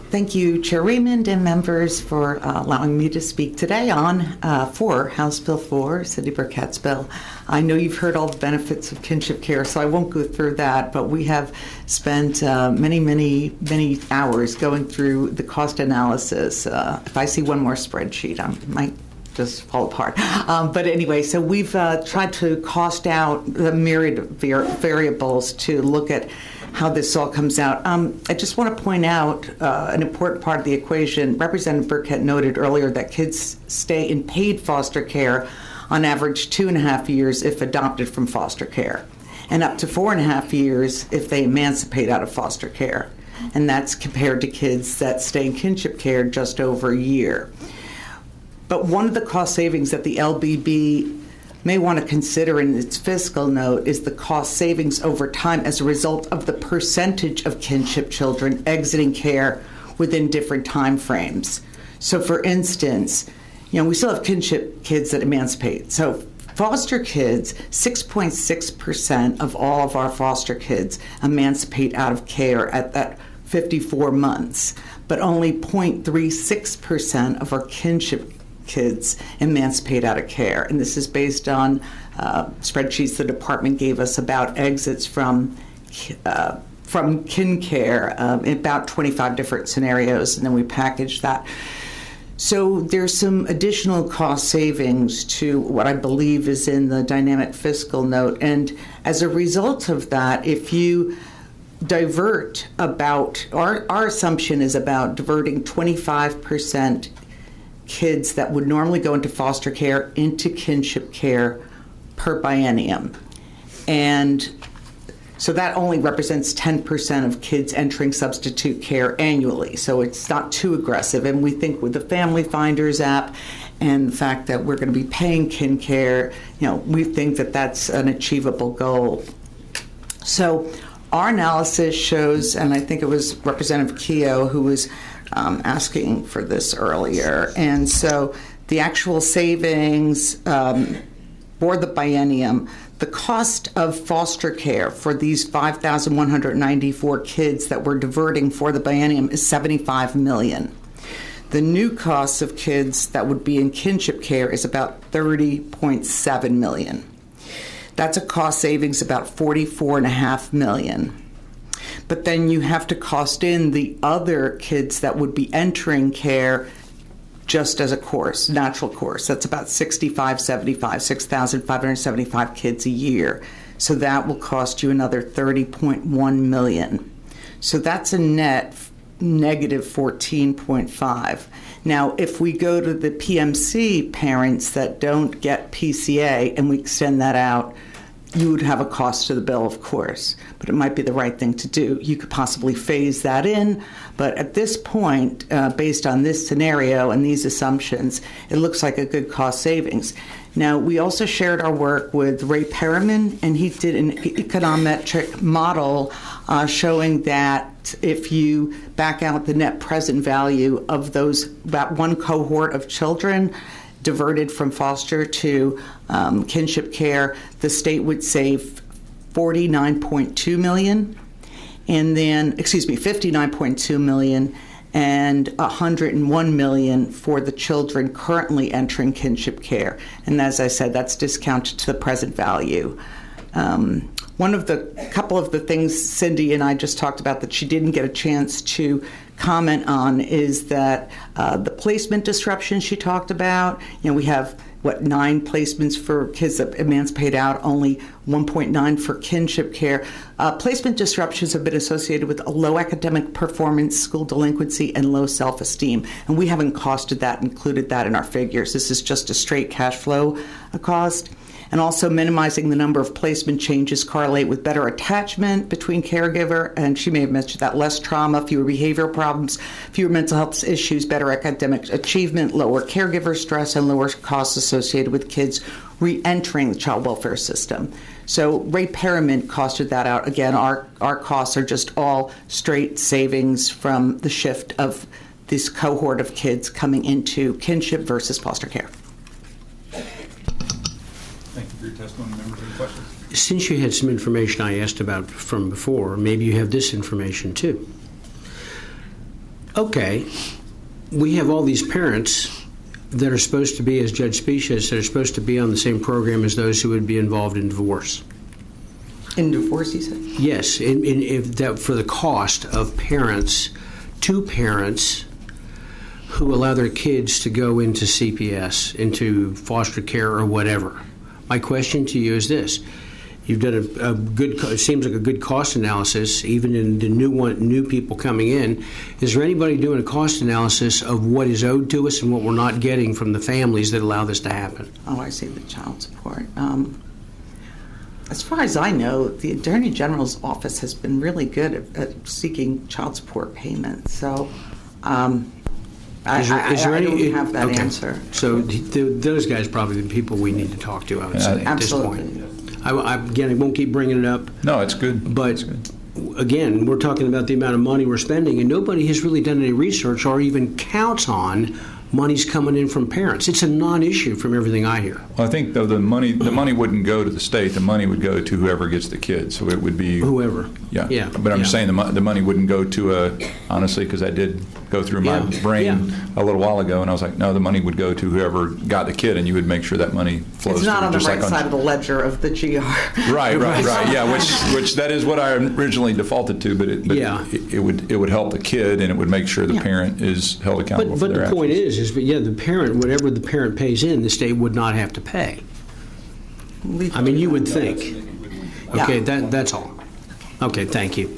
Thank you, Chair Raymond and members, for allowing me to speak today on for House Bill 4, Cindy Burkett's bill. I know you've heard all the benefits of kinship care, so I won't go through that, but we have spent many hours going through the cost analysis. If I see one more spreadsheet, I might just fall apart. But anyway, so we've tried to cost out the myriad of variables to look at how this all comes out. I just want to point out an important part of the equation. Representative Burkett noted earlier that kids stay in paid foster care on average 2.5 years if adopted from foster care, and up to 4.5 years if they emancipate out of foster care. And that's compared to kids that stay in kinship care just over a year. But one of the cost savings that the LBB may want to consider in its fiscal note is the cost savings over time as a result of the percentage of kinship children exiting care within different time frames. So for instance, we still have kinship kids that emancipate. So foster kids, 6.6% of all of our foster kids emancipate out of care at that 54 months, but only 0.36% of our kinship kids emancipate out of care. And this is based on spreadsheets the department gave us about exits from kin care in about 25 different scenarios, and then we packaged that. So there's some additional cost savings to what I believe is in the dynamic fiscal note. And as a result of that, if you divert about, our assumption is about diverting 25% kids that would normally go into foster care into kinship care per biennium. And so that only represents 10% of kids entering substitute care annually. So it's not too aggressive. And we think with the Family Finders app and the fact that we're going to be paying kin care, we think that that's an achievable goal. So our analysis shows, and I think it was Representative Keogh who was asking for this earlier. And so the actual savings for the biennium, the cost of foster care for these 5,194 kids that we're diverting for the biennium is $75 million. The new cost of kids that would be in kinship care is about $30.7 million. That's a cost savings about $44.5 million. But then you have to cost in the other kids that would be entering care just as a course, natural course. That's about 6,575 kids a year. So that will cost you another $30.1 million. So that's a net negative 14.5. Now, if we go to the PMC parents that don't get PCA and we extend that out, you would have a cost to the bill, of course, but it might be the right thing to do. You could possibly phase that in, but at this point, based on this scenario and these assumptions, it looks like a good cost savings. Now, we also shared our work with Ray Perriman, and he did an econometric model showing that if you back out the net present value of that one cohort of children diverted from foster to kinship care, the state would save $59.2 million, and then, $59.2 million, and $101 million for the children currently entering kinship care. And as I said, that's discounted to the present value. Couple of the things Cindy and I just talked about that she didn't get a chance to comment on is that the placement disruption she talked about. We have 9 placements for kids that emancipate out, only 1.9 for kinship care. Placement disruptions have been associated with a low academic performance, school delinquency, and low self-esteem. And we haven't included that in our figures. This is just a straight cash flow cost. And also minimizing the number of placement changes correlate with better attachment between caregiver, and she may have mentioned that, less trauma, fewer behavioral problems, fewer mental health issues, better academic achievement, lower caregiver stress, and lower costs associated with kids re-entering the child welfare system. So Ray Perriman costed that out. Again, our costs are just all straight savings from the shift of this cohort of kids coming into kinship versus foster care. Thank you for your testimony. Members, any questions? Since you had some information I asked about from before, maybe you have this information too. Okay, we have all these parents that are supposed to be, as Judge Speech says, that are supposed to be on the same program as those who would be involved in divorce. In divorce, you said? Yes, if that for the cost of parents, two parents who allow their kids to go into CPS, into foster care or whatever. My question to you is this. You've done a good, it seems like a good cost analysis, even in the new people coming in. Is there anybody doing a cost analysis of what is owed to us and what we're not getting from the families that allow this to happen? Oh, I see, the child support. As far as I know, the Attorney General's office has been really good at seeking child support payments. So I don't have that answer. So those guys probably the people we need to talk to, I would say, at this point. Again, I won't keep bringing it up. No, it's good. But again, we're talking about the amount of money we're spending, and nobody has really done any research or even counts on money's coming in from parents. It's a non-issue from everything I hear. Well, I think, though, the money wouldn't go to the state. The money would go to whoever gets the kid. So it would be whoever. Yeah. But I'm saying the money wouldn't go to honestly, because I did go through my brain a little while ago, and I was like, no, the money would go to whoever got the kid, and you would make sure that money flows. It's not on the right like side of the ledger of the GR. Right. Yeah, which that is what I originally defaulted to, but it would help the kid, and it would make sure the parent is held accountable for their actions. But the point is the parent, whatever the parent pays in, the state would not have to pay. I mean, you would think. Okay, that's all. Okay, thank you.